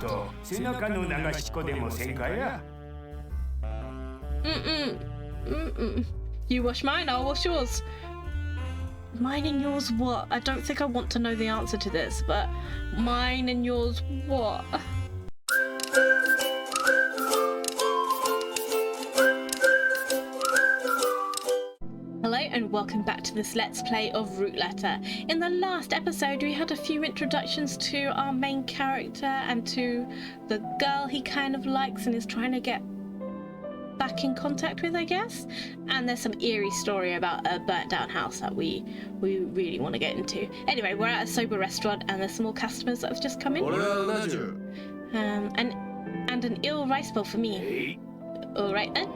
と背中の流しっこでもせんかや。You wash mine, I'll wash yours. Mine and yours what? I don't think I want to know the answer to this, but mine and yours what? Hello and welcome back to this Let's Play of ℏ𝕗𝓂𝓃. In the last episode we had a few introductions to our main character and to the girl he kind of likes and is trying to get back in contact with, I guess. And there's some eerie story about a burnt down house that we really want to get into. Anyway, we're at a soba restaurant and there's some more customers that have just come in. And an ill rice bowl for me. Alright then.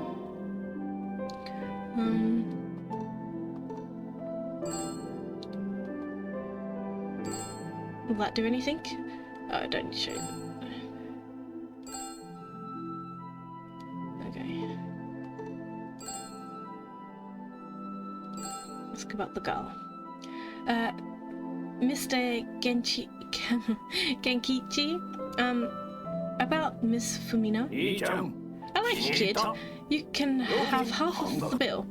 Will that do anything? Oh, I don't need to show you. Okay. Let's go about the girl. Mr. Genkichi, about Miss Fumino. I like you, kid. You can have half of the bill.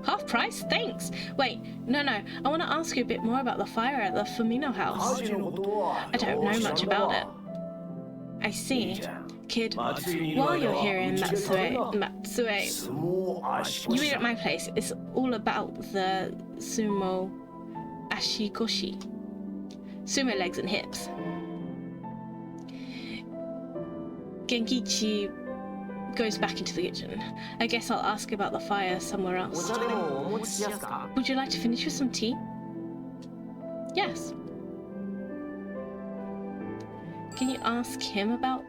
Half price? Thanks! Wait, no, I want to ask you a bit more about the fire at the Fumino house. I don't know much about it. I see. Kid, while you're here in ℏ𝕗𝓂𝓃𝓚, you eat at my place. It's all about the sumo ashigoshi. Sumo legs and hips. Genkichi goes back into the kitchen. I guess I'll ask about the fire somewhere else. Would you like to finish with some tea? Yes. Can you ask him about...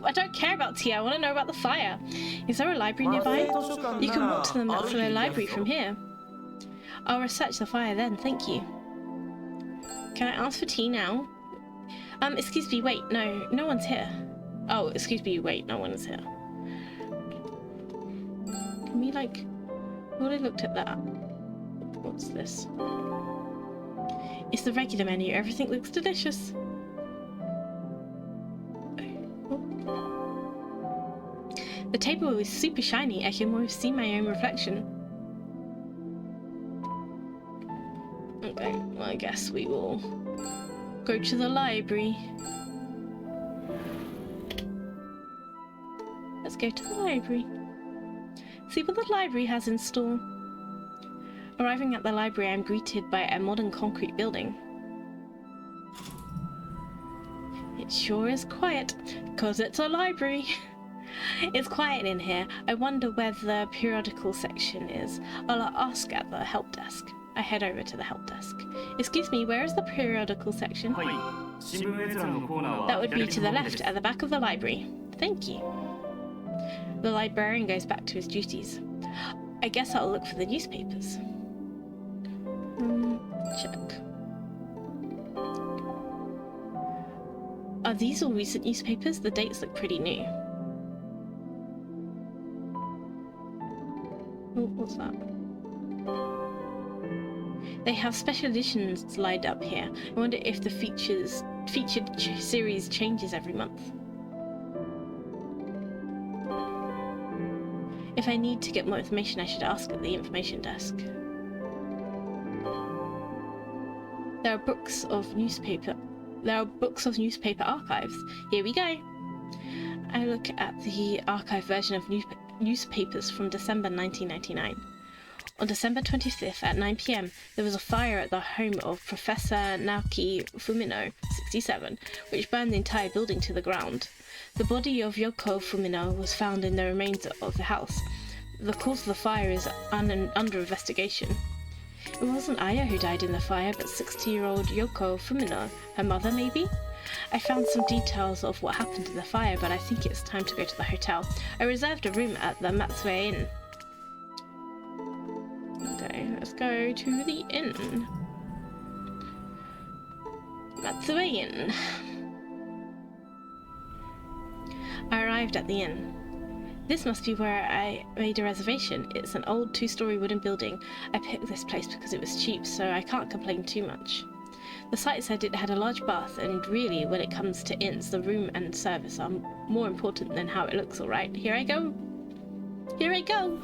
I don't care about tea, I want to know about the fire. Is there a library nearby? You can walk to the ℏ𝕗𝓃𝓚 library from here. I'll research the fire then, thank you. Can I ask for tea now? Excuse me, wait, no one's here. Oh, excuse me, wait, no one is here. Can we, like... We already looked at that. What's this? It's the regular menu, everything looks delicious. The table is super shiny, I can almost see my own reflection. Okay, well, I guess we will go to the library. Let's go to the library. See what the library has in store. Arriving at the library, I'm greeted by a modern concrete building. It sure is quiet, 'cause it's a library. It's quiet in here. I wonder where the periodical section is. I'll ask at the help desk. I head over to the help desk. Excuse me, where is the periodical section? That would be to the left, at the back of the library. Thank you. The librarian goes back to his duties. I guess I'll look for the newspapers. Check. Are these all recent newspapers? The dates look pretty new. Oh, what's that? They have special editions lined up here. I wonder if the featured series changes every month. If I need to get more information, I should ask at the information desk. There are books of newspaper archives. Here we go. I look at the archive version of newspapers from December 1999. On December 25th at 9 PM, there was a fire at the home of Professor Naoki Fumino, 67, which burned the entire building to the ground. The body of Yoko Fumino was found in the remains of the house. The cause of the fire is under investigation. It wasn't Aya who died in the fire, but 60-year-old Yoko Fumino. Her mother, maybe? I found some details of what happened in the fire, but I think it's time to go to the hotel. I reserved a room at the ℏ𝕗𝓃𝓚𝓚 Inn. Okay, let's go to the inn. ℏ𝕗𝓃𝓚 Inn. I arrived at the inn. This must be where I made a reservation. It's an old 2-story wooden building. I picked this place because it was cheap, so I can't complain too much. The site said it had a large bath, and really, when it comes to inns, the room and service are more important than how it looks, alright? Here I go. Here I go.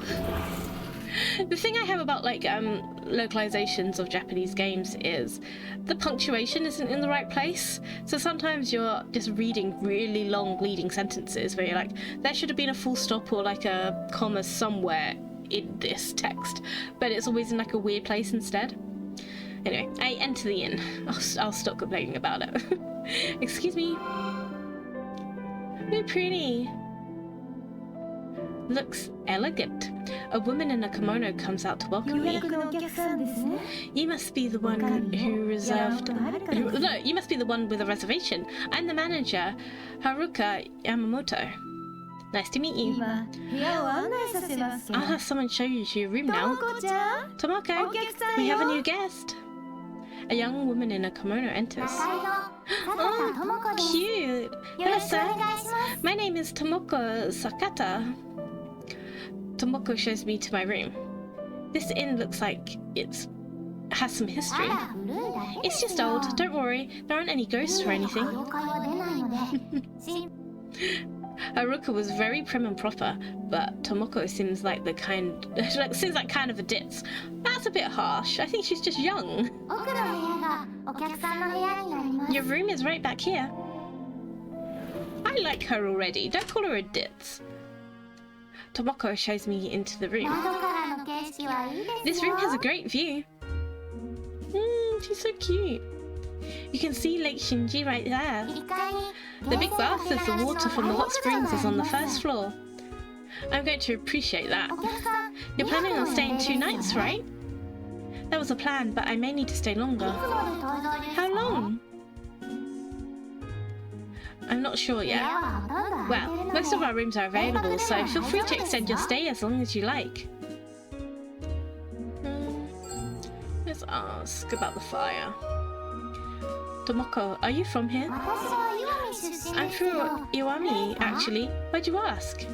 The thing I have about like localizations of Japanese games is the punctuation isn't in the right place. So sometimes you're just reading really long leading sentences where you're like, there should have been a full stop or like a comma somewhere in this text, but it's always in like a weird place instead. Anyway, I enter the inn. I'll stop complaining about it. Excuse me. Ooh, pretty. Looks elegant. A woman in a kimono comes out to welcome me. You must be the one who reserved... No, you must be the one with a reservation. I'm the manager, Haruka Yamamoto. Nice to meet you. I'll have someone show you to your room now. Tomoko, we have a new guest. A young woman in a kimono enters. Oh, cute. Hello, sir. My name is Tomoko Sakata. Tomoko shows me to my room. This inn looks like it has some history. It's just old, don't worry, there aren't any ghosts or anything. Haruka was very prim and proper, but Tomoko seems like kind of a ditz. That's a bit harsh. I think she's just young. Your room is right back here. I like her already. Don't call her a ditz. Tomoko shows me into the room. This room has a great view. She's so cute. You can see Lake Shinji right there. The big bath with the water from the hot springs is on the first floor. I'm going to appreciate that. You're planning on staying 2 nights, right? That was a plan, but I may need to stay longer. How long? I'm not sure yet. Well, most of our rooms are available, so feel free to extend your stay as long as you like. Let's ask about the fire. Tomoko, are you from here? I'm from Iwami, actually. Why'd you ask?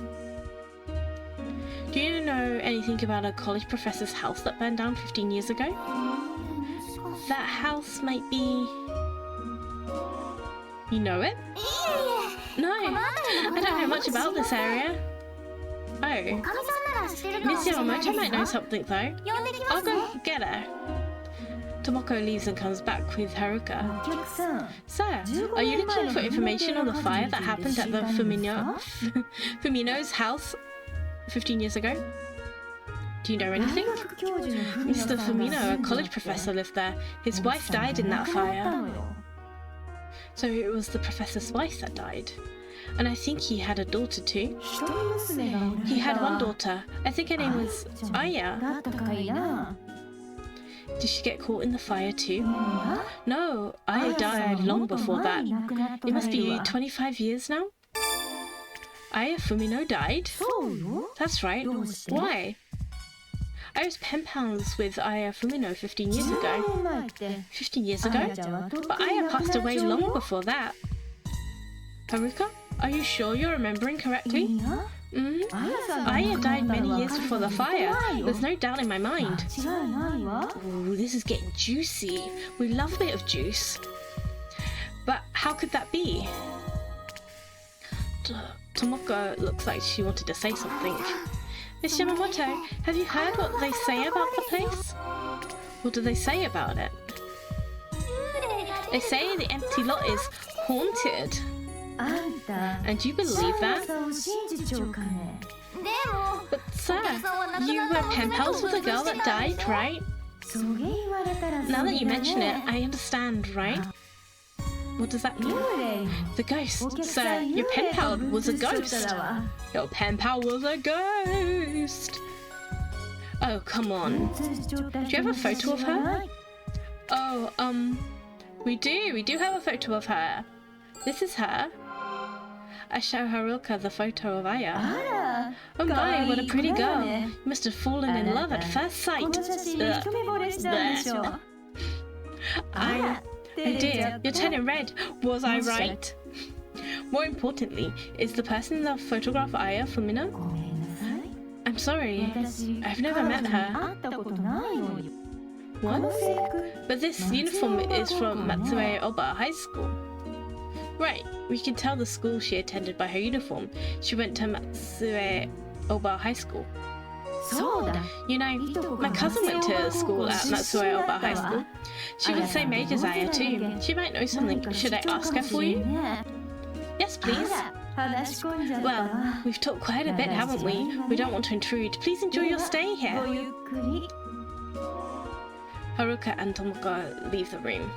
Do you know anything about a college professor's house that burned down 15 years ago? That house might be... You know it? No, I don't know much about this area. Oh, Miss Yamamoto might know something though. I'll go get her. Tomoko leaves and comes back with Haruka. Sir, are you looking for information on the fire that happened at the Fumino's house 15 years ago? Do you know anything? Mr. Fumino, a college professor, lived there. His wife died in that fire. So it was the professor's wife that died. And I think he had a daughter too. He had one daughter. I think her name was Aya. Did she get caught in the fire too? No, Aya died long before that. It must be 25 years now? Aya Fumino died? That's right. Why? I was pen pals with Aya Fumino 15 years ago. 15 years ago? But Aya passed away long before that. Haruka, are you sure you're remembering correctly? Aya died many years before the fire. There's no doubt in my mind. Ooh, this is getting juicy. We love a bit of juice. But how could that be? Tomoko looks like she wanted to say something. Miss Yamamoto, have you heard what they say about the place? What do they say about it? They say the empty lot is haunted. And you believe that? But sir, you were pen pals with a girl that died, right? Now that you mention it, I understand, right? What does that mean? The ghost. Sir, your pen pal was a ghost. Your pen pal was a ghost. Oh, come on. Do you have a photo of her? Oh, we do have a photo of her. This is her. I show Haruka the photo of Aya. Oh my, what a pretty girl. You must have fallen in love at first sight. Oh dear, you're turning red. Was I right? More importantly, is the person in the photograph Aya Fumino? I'm sorry, I've never met her. What? But this uniform is from 𝒫𝓁𝑒𝒂𝓃𝓉 High School. Right, we can tell the school she attended by her uniform. She went to 𝒫𝓁𝑒𝒂𝓃𝓉 High School. You know, my cousin went to school at 𝒫𝓁𝑒𝒂𝓃𝓉 High School. She was the same age as Aya too. She might know something. Should I ask her for you? Yes, please. Well, we've talked quite a bit, haven't we? We don't want to intrude. Please enjoy your stay here. Haruka and Tomoka leave the room.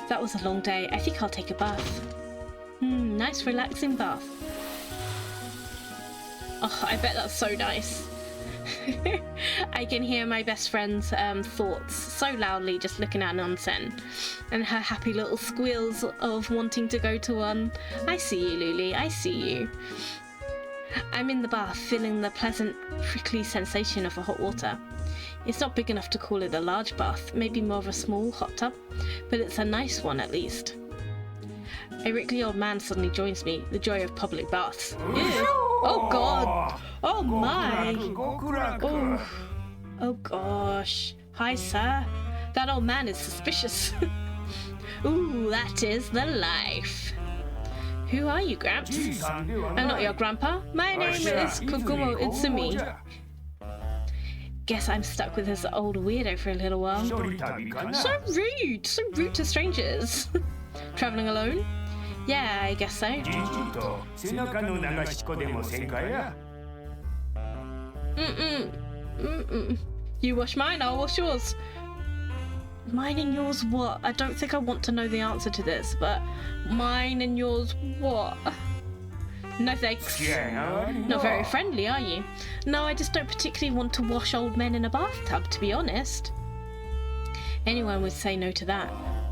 That was a long day. I think I'll take a bath. Nice relaxing bath. Oh, I bet that's so nice. I can hear my best friend's thoughts so loudly just looking at an onsen, and her happy little squeals of wanting to go to one. I see you, Luli, I see you. I'm in the bath, feeling the pleasant, prickly sensation of the hot water. It's not big enough to call it a large bath, maybe more of a small hot tub, but it's a nice one at least. A wrinkly old man suddenly joins me, the joy of public baths. Ew. Oh god! Oh my! Oh gosh. Hi sir. That old man is suspicious. Ooh, that is the life. Who are you, Gramps? I'm not your grandpa. My name is ℂ𝕁𝑒𝒃𝓐𝑒𝒃. Guess I'm stuck with this old weirdo for a little while. So rude to strangers. Traveling alone? Yeah, I guess so. You wash mine, I'll wash yours. Mine and yours what? I don't think I want to know the answer to this, but mine and yours what? No thanks. Not very friendly, are you? No, I just don't particularly want to wash old men in a bathtub, to be honest. Anyone would say no to that.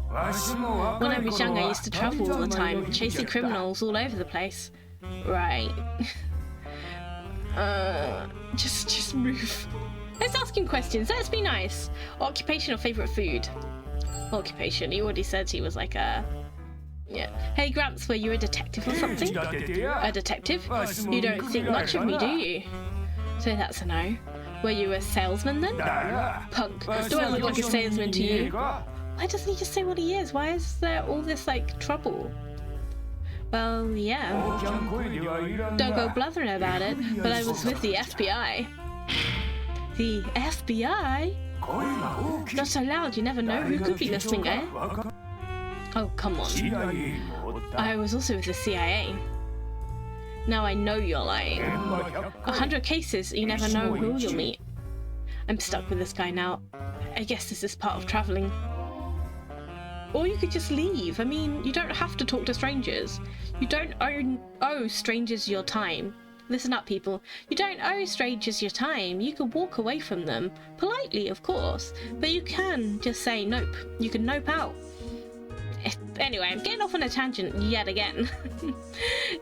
When I was young, I used to travel all the time, chasing criminals all over the place. Right. Just move. Let's ask him questions. Let's be nice. Occupation or favorite food? Occupation. He already said he was like a... Yeah. Hey, Gramps, were you a detective or something? A detective? You don't think much of me, do you? So that's a no. Were you a salesman then? Punk. Do I look like a salesman to you? Why doesn't he just say what he is? Why is there all this, like, trouble? Well, yeah. Don't go blathering about it, but I was with the FBI. The FBI? Not so loud, you never know who could be listening, eh? Oh, come on. I was also with the CIA. Now I know you're lying. 100 cases, you never know who you'll meet. I'm stuck with this guy now. I guess this is part of traveling. Or you could just leave. I mean, you don't have to talk to strangers. You don't owe strangers your time. Listen up, people. You don't owe strangers your time. You could walk away from them. Politely, of course. But you can just say nope. You can nope out. Anyway, I'm getting off on a tangent yet again.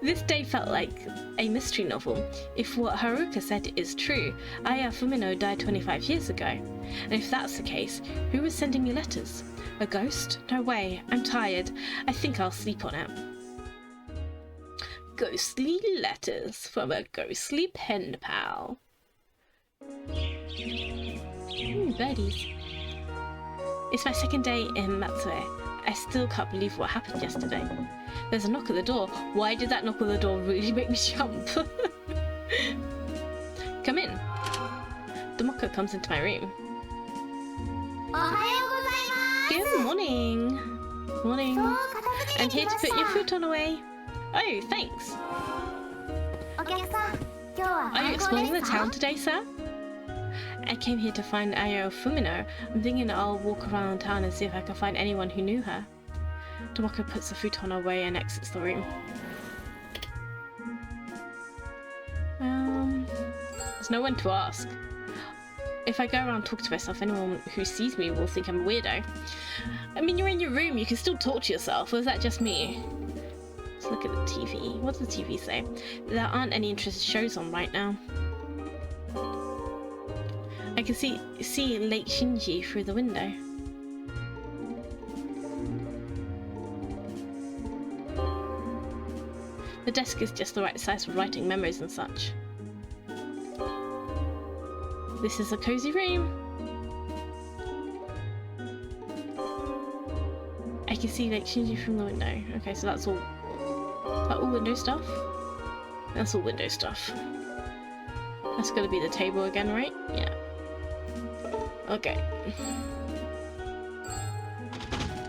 This day felt like a mystery novel. If what Haruka said is true, Aya Fumino died 25 years ago. And if that's the case, who was sending me letters? A ghost? No way. I'm tired. I think I'll sleep on it. Ghostly letters from a ghostly pen pal. Birdies. It's my second day in 𝒫𝓁𝑒𝒂𝓃𝓉. I still can't believe what happened yesterday. There's a knock at the door. Why did that knock on the door really make me jump? Come in. Tomoka comes into my room. Good morning. Morning. I'm here to put your futon away. Oh, thanks. Are you exploring the town today, sir? I came here to find Aya Fumino. I'm thinking I'll walk around town and see if I can find anyone who knew her. Tomoka puts the futon away and exits the room. There's no one to ask. If I go around talking to myself, anyone who sees me will think I'm a weirdo. I mean, you're in your room, you can still talk to yourself, or is that just me? Let's look at the TV. What does the TV say? There aren't any interesting shows on right now. I can see Lake Shinji through the window. The desk is just the right size for writing memos and such. This is a cozy room. can see Lake Shinji from the window. Okay, so that's all. Is that all window stuff? That's all window stuff. That's gonna be the table again, right? Yeah. Okay.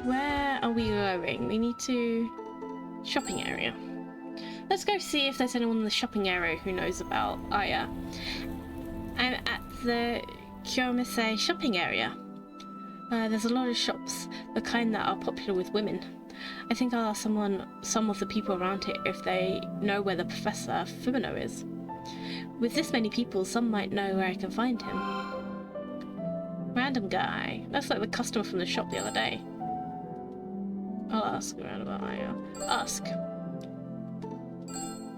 Where are we going? We need to... shopping area. Let's go see if there's anyone in the shopping area who knows about Aya. I'm at the ℏ𝑗𝑒 shopping area. There's a lot of shops, the kind that are popular with women. I think I'll ask some of the people around here if they know where the Professor Fumino is. With this many people, some might know where I can find him. Random guy. That's like the customer from the shop the other day. I'll ask around about Aya. Ask.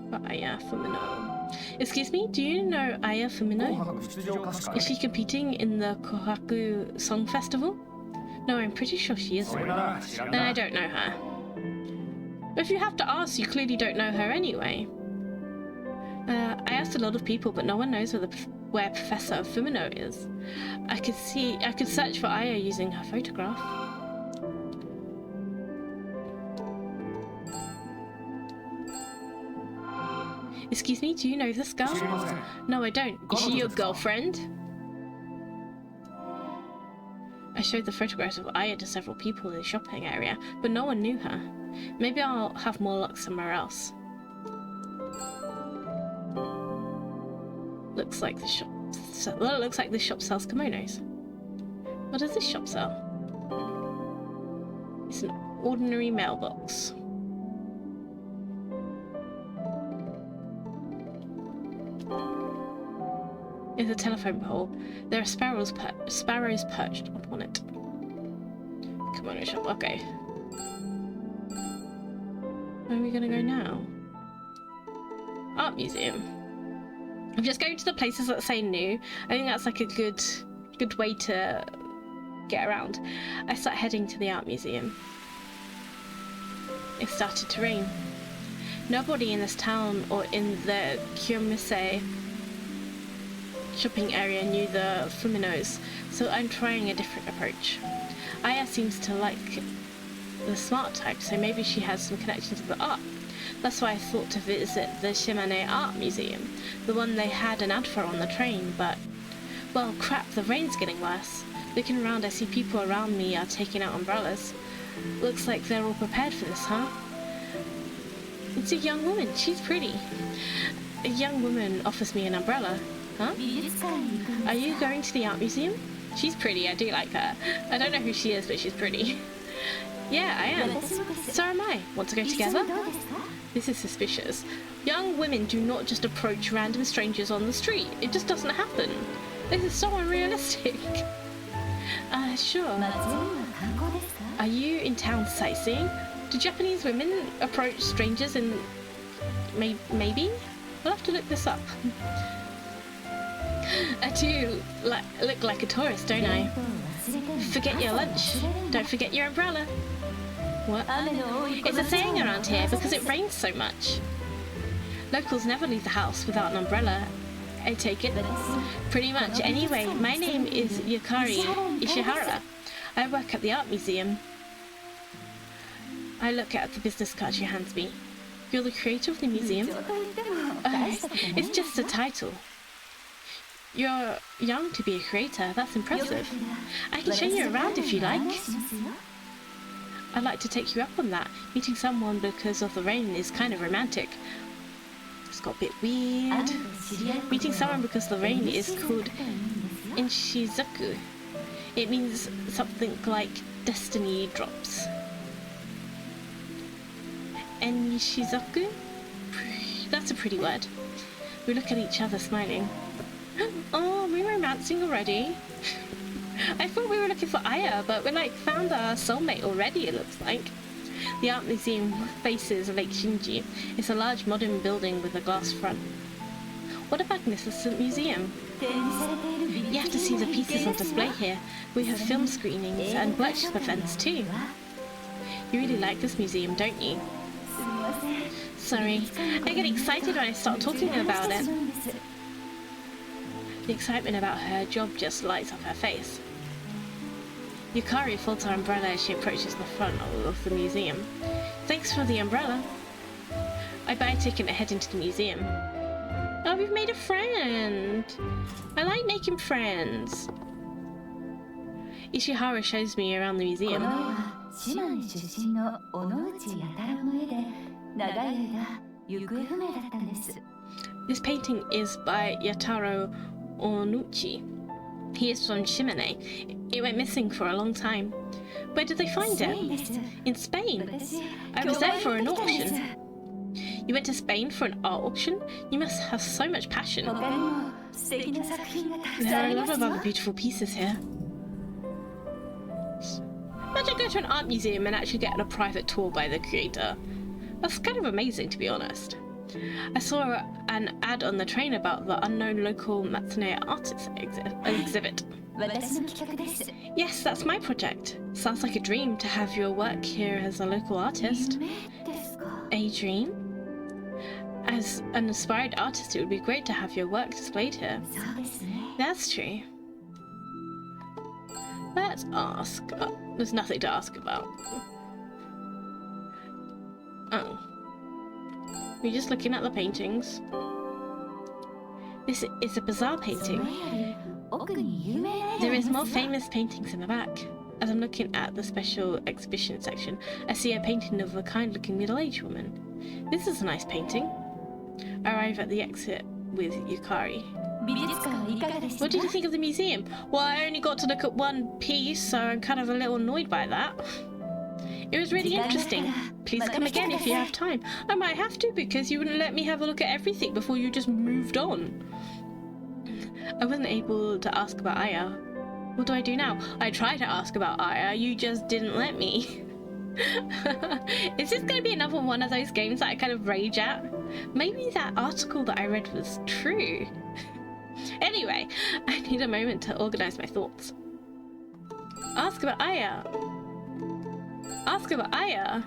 About Aya Fumino. Excuse me, do you know Aya Fumino? Is she competing in the Kohaku Song Festival? No, I'm pretty sure she is. Then I don't know her. If you have to ask, you clearly don't know her anyway. I asked a lot of people, but no one knows where Professor Fumino is. I could search for Aya using her photograph. Excuse me, do you know this girl? No, I don't. Is she your girlfriend? I showed the photographs of Aya to several people in the shopping area, but no one knew her. Maybe I'll have more luck somewhere else. Looks like the shop. Well, it looks like this shop sells kimonos. What does this shop sell? It's an ordinary mailbox. It's a telephone pole. There are sparrows perched upon it. Kimono shop. Okay. Where are we gonna go now? Art museum. I'm just going to the places that say new. I think that's like a good way to get around. I start heading to the art museum. It started to rain. Nobody in this town or in the ℏ𝑗𝑒 shopping area knew the Fuminos, so I'm trying a different approach. Aya seems to like the smart type, so maybe she has some connection to the art. That's why I thought to visit the ℏ𝑗𝑒 Art Museum, the one they had an ad for on the train, but... well, crap, the rain's getting worse. Looking around, I see people around me are taking out umbrellas. Looks like they're all prepared for this, huh? It's a young woman, she's pretty. A young woman offers me an umbrella. Huh? Are you going to the art museum? She's pretty, I do like her. I don't know who she is, but she's pretty. Yeah, I am. So am I. Want to go together? This is suspicious. Young women do not just approach random strangers on the street. It just doesn't happen. This is so unrealistic. Sure. Are you in town sightseeing? Do Japanese women approach strangers in... maybe? I'll have to look this up. I do look like a tourist, don't I? Forget your lunch. Don't forget your umbrella. What? It's a saying around here because it rains so much. Locals never leave the house without an umbrella. I take it. Pretty much. Anyway, my name is Yukari Ishihara. I work at the art museum. I look at the business card she hands me. You're the creator of the museum? It's just a title. You're young to be a creator, that's impressive. I can show you around if you like. I'd like to take you up on that. Meeting someone because of the rain is kind of romantic. It's got a bit weird. Meeting someone because of the rain is called Inshizoku. It means something like destiny drops. Inshizoku? That's a pretty word. We look at each other smiling. Oh, we're romancing already. I thought we were looking for Aya, but we found our soulmate already, it looks like. The art museum faces Lake Shinji. It's a large modern building with a glass front. What a magnificent museum. You have to see the pieces on display here. We have film screenings and workshop events too. You really like this museum, don't you? Sorry, I get excited when I start talking about it. The excitement about her job just lights up her face. ℏ𝑗𝑒 folds her umbrella as she approaches the front of the museum. Thanks for the umbrella. I buy a ticket and head into the museum. Oh, we've made a friend! I like making friends. Ishihara shows me around the museum. This painting is by ℏ𝕗𝑒 ℂ𝕗𝑒. He is from ℏ𝕗𝑒. It went missing for a long time. Where did they find it? In Spain. I was there for an auction. You went to Spain for an art auction? You must have so much passion. There are a lot of other beautiful pieces here. Imagine going to an art museum and actually getting a private tour by the creator. That's kind of amazing, to be honest. I saw an ad on the train about the unknown local ℏ𝕗𝑒 artist exhibit. Yes, that's my project. Sounds like a dream to have your work here as a local artist. A dream? As an aspired artist, it would be great to have your work displayed here. That's true. Let's ask. Oh, there's nothing to ask about. Oh. We're just looking at the paintings. This is a bizarre painting. There is more famous paintings in the back. As I'm looking at the special exhibition section, I see a painting of a kind-looking middle-aged woman. This is a nice painting. I arrive at the exit with Yukari. What did you think of the museum? Well, I only got to look at one piece, so I'm kind of a little annoyed by that. It was really interesting. Please come again if you have time. I might have to, because you wouldn't let me have a look at everything before you just moved on. I wasn't able to ask about Aya. What do I do now? I tried to ask about Aya, you just didn't let me. Is this going to be another one of those games that I kind of rage at? Maybe that article that I read was true. Anyway, I need a moment to organize my thoughts. Ask about Aya. Ask about Aya.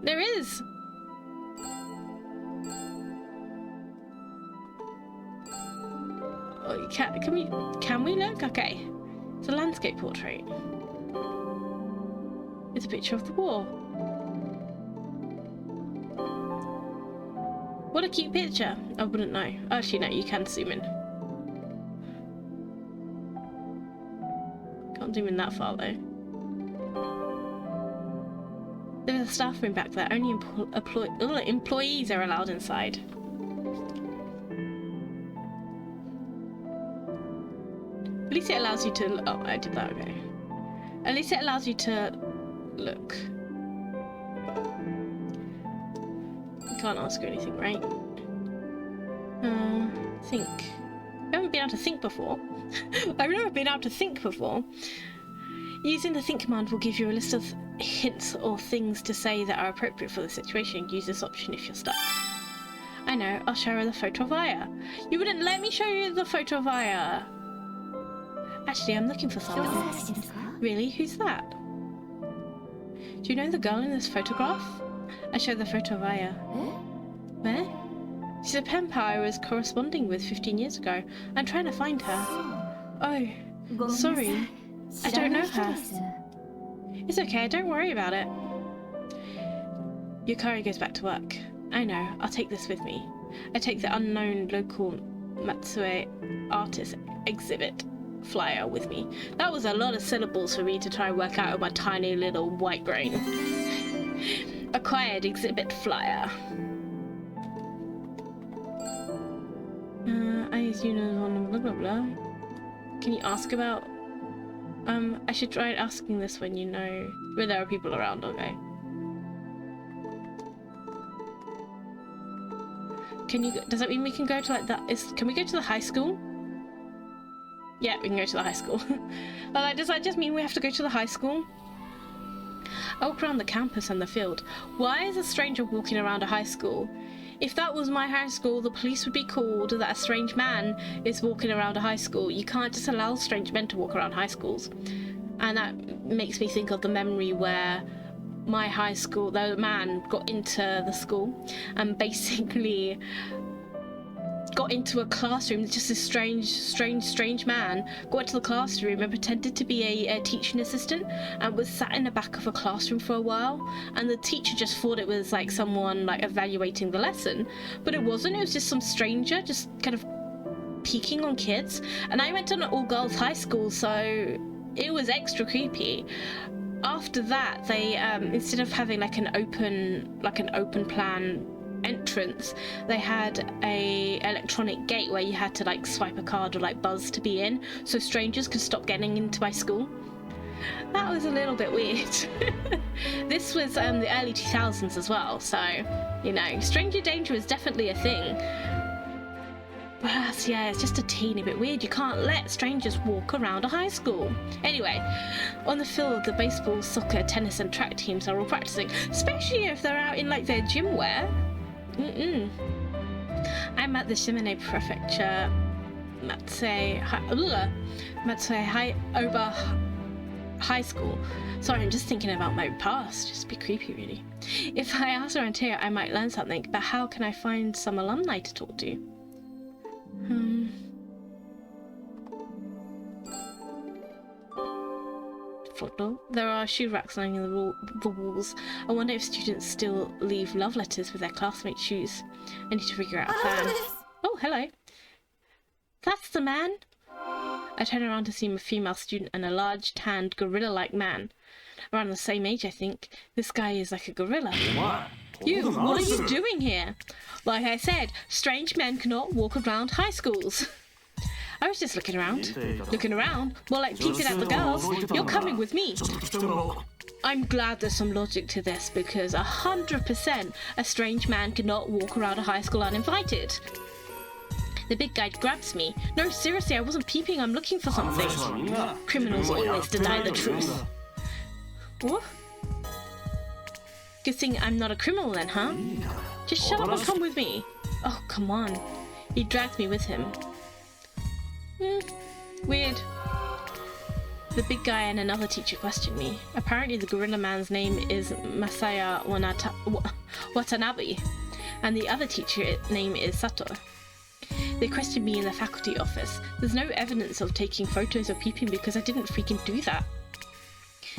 There is. Oh, can we look? Okay. It's a landscape portrait. It's a picture of the war. What a cute picture. I wouldn't know. Actually, no, you can zoom in. Can't zoom in that far though. There is a staff room back there. Only employees are allowed inside. At least it allows you to... Oh, I did that, okay. At least it allows you to look. You can't ask her anything, right? Think. I haven't been able to think before. I've never been able to think before. Using the think command will give you a list of hints or things to say that are appropriate for the situation. Use this option if you're stuck. I know, I'll show her the photo of Aya. You wouldn't let me show you the photo of Aya. Actually, I'm looking for someone. Really? Who's that? Do you know the girl in this photograph? I showed the photo of Aya. Where? She's a pen pal I was corresponding with 15 years ago. I'm trying to find her. Oh, sorry. I don't know her. It's okay, don't worry about it. Yukari goes back to work. I know, I'll take this with me. I take the unknown local ℏ𝕗𝑒 artist exhibit flyer with me. That was a lot of syllables for me to try and work out with my tiny little white brain. Acquired exhibit flyer. You know, blah blah blah. Can you ask about? I should try asking this when you know where there are people around. Okay. Can you? Does that mean we can go to like that? Can we go to the high school? Yeah, we can go to the high school. Well, does that just mean we have to go to the high school? I walk around the campus and the field. Why is a stranger walking around a high school? If that was my high school, the police would be called that a strange man is walking around a high school. You can't just allow strange men to walk around high schools. And that makes me think of the memory where my high school, the man got into the school and basically got into a classroom, just this strange man got into the classroom and pretended to be a teaching assistant and was sat in the back of a classroom for a while, and the teacher just thought it was like someone like evaluating the lesson, but it wasn't. It was just some stranger just kind of peeking on kids. And I went to an all-girls high school, so it was extra creepy. After that, they instead of having like an open plan entrance, they had a electronic gate where you had to like swipe a card or like buzz to be in, so strangers could stop getting into my school. That was a little bit weird. This was the early 2000s as well, so you know, stranger danger is definitely a thing. But yeah, it's just a teeny bit weird. You can't let strangers walk around a high school. Anyway, on the field, the baseball, soccer, tennis and track teams are all practicing, especially if they're out in like their gym wear. I'm at the Å𝓕 Prefecture, ℏ𝕗𝑒 High School. Sorry, I'm just thinking about my past. Just a bit creepy, really. If I ask around here, I might learn something, but how can I find some alumni to talk to? There are shoe racks lining the walls. I wonder if students still leave love letters with their classmates' shoes. I need to figure out a plan. Oh, hello. That's the man. I turn around to see a female student and a large, tanned, gorilla-like man. Around the same age, I think. This guy is like a gorilla. You, what are you doing here? Like I said, strange men cannot walk around high schools. I was just looking around. Looking around? More like peeping at the girls. You're coming with me. I'm glad there's some logic to this, because 100% a strange man cannot walk around a high school uninvited. The big guy grabs me. No, seriously, I wasn't peeping. I'm looking for something. Criminals always deny the truth. What? Good thing I'm not a criminal then, huh? Just shut up and come with me. Oh, come on. He dragged me with him. Weird. The big guy and another teacher questioned me. Apparently the gorilla man's name is Masaya Watanabe, and the other teacher name is Sato. They questioned me in the faculty office. There's no evidence of taking photos or peeping because I didn't freaking do that.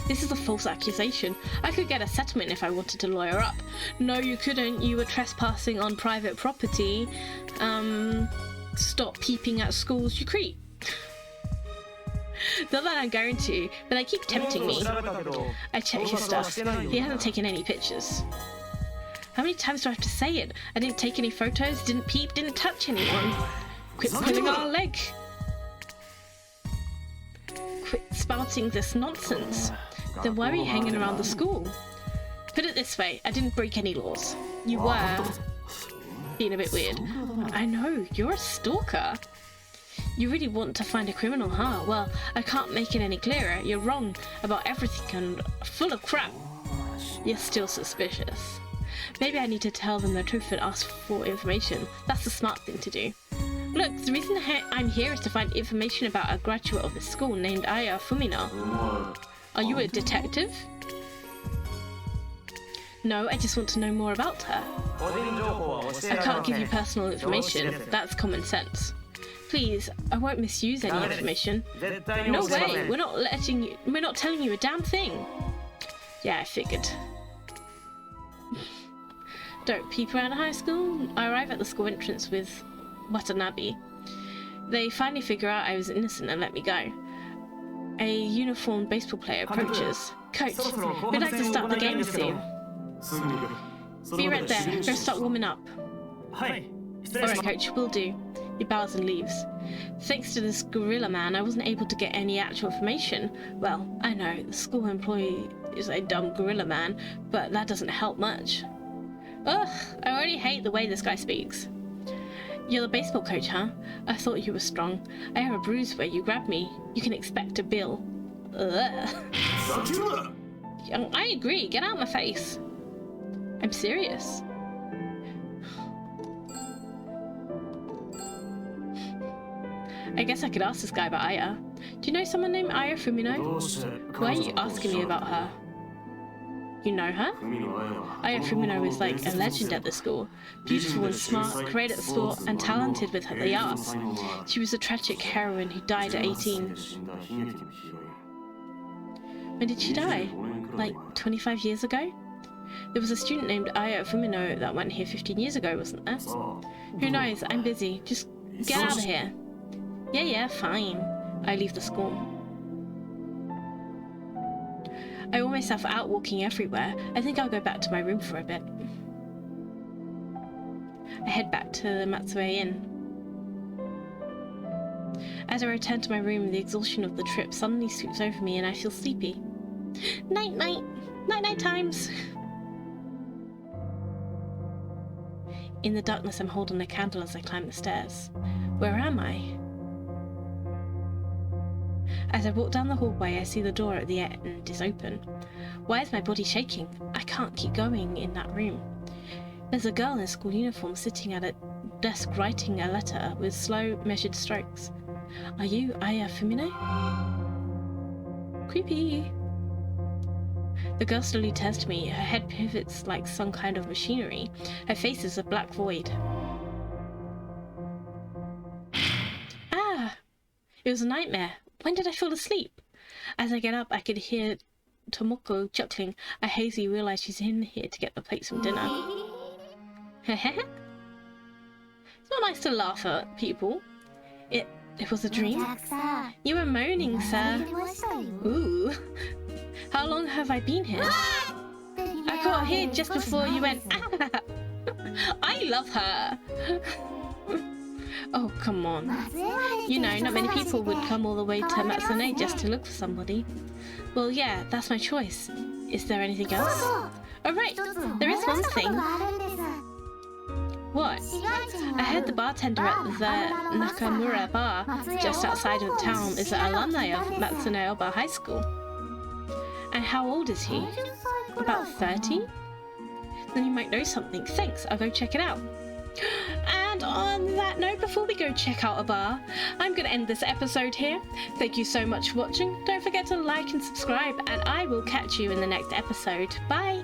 This is a false accusation. I could get a settlement if I wanted to lawyer up. No, you couldn't. You were trespassing on private property. Stop peeping at schools, you creep. Not that I'm going to, but they keep tempting me. I check his stuff. He hasn't taken any pictures. How many times do I have to say it? I didn't take any photos, didn't peep, didn't touch anyone. Quit pulling our leg. Quit spouting this nonsense. Then why were you hanging around the school? Put it this way, I didn't break any laws. You were being a bit weird. I know, you're a stalker. You really want to find a criminal, huh? Well, I can't make it any clearer. You're wrong about everything and full of crap. You're still suspicious. Maybe I need to tell them the truth and ask for information. That's the smart thing to do. Look, the reason I'm here is to find information about a graduate of this school named Aya Fumino. Are you a detective? No, I just want to know more about her. I can't give you personal information. That's common sense. Please, I won't misuse any information. No way, we're not telling you a damn thing. Yeah, I figured. Don't peep around a high school. I arrive at the school entrance with Watanabe. They finally figure out I was innocent and let me go. A uniformed baseball player approaches. Coach, we'd like to start the game soon. Be right there. Go start warming up. Alright, coach, will do. He bows and leaves. Thanks to this gorilla man, I wasn't able to get any actual information. Well, I know, the school employee is a dumb gorilla man, but that doesn't help much. Ugh, I already hate the way this guy speaks. You're the baseball coach, huh? I thought you were strong. I have a bruise where you grabbed me. You can expect a bill. Ugh. I agree, get out of my face. I'm serious. I guess I could ask this guy about Aya. Do you know someone named Aya Fumino? Why are you asking me about her? You know her? Aya Fumino is like a legend at the school. Beautiful and smart, great at sport, and talented with the arts. She was a tragic heroine who died at 18. When did she die? Like 25 years ago? There was a student named Aya Fumino that went here 15 years ago, wasn't there? Who knows? I'm busy. Just get out of here. Yeah, fine. I leave the school. I wore myself out walking everywhere. I think I'll go back to my room for a bit. I head back to the ℏ𝑗𝑒 Inn. As I return to my room, the exhaustion of the trip suddenly sweeps over me and I feel sleepy. Night-night! Night-night times! In the darkness, I'm holding a candle as I climb the stairs. Where am I? As I walk down the hallway, I see the door at the end is open. Why is my body shaking? I can't keep going in that room. There's a girl in school uniform sitting at a desk writing a letter with slow, measured strokes. Are you Aya Fumino? Creepy. The girl slowly turns to me. Her head pivots like some kind of machinery. Her face is a black void. Ah! It was a nightmare. When did I fall asleep? As I get up, I could hear Tomoko chuckling. I hazily realize she's in here to get the plates from dinner. It's not nice to laugh at people. It was a dream? You were moaning, sir. Ooh. How long have I been here? I got here just before you went. I love her. Oh, come on. You know, not many people would come all the way to ℏ𝑗𝑒 just to look for somebody. Well, yeah, that's my choice. Is there anything else? Oh, right. There is one thing. What? I heard the bartender at the Nakamura bar just outside of town is an alumni of ℏ𝑗𝑒 High School. And how old is he? About 30? Then you might know something. Thanks, I'll go check it out. And on that note, before we go check out a bar, I'm going to end this episode here. Thank you so much for watching. Don't forget to like and subscribe, and I will catch you in the next episode. Bye!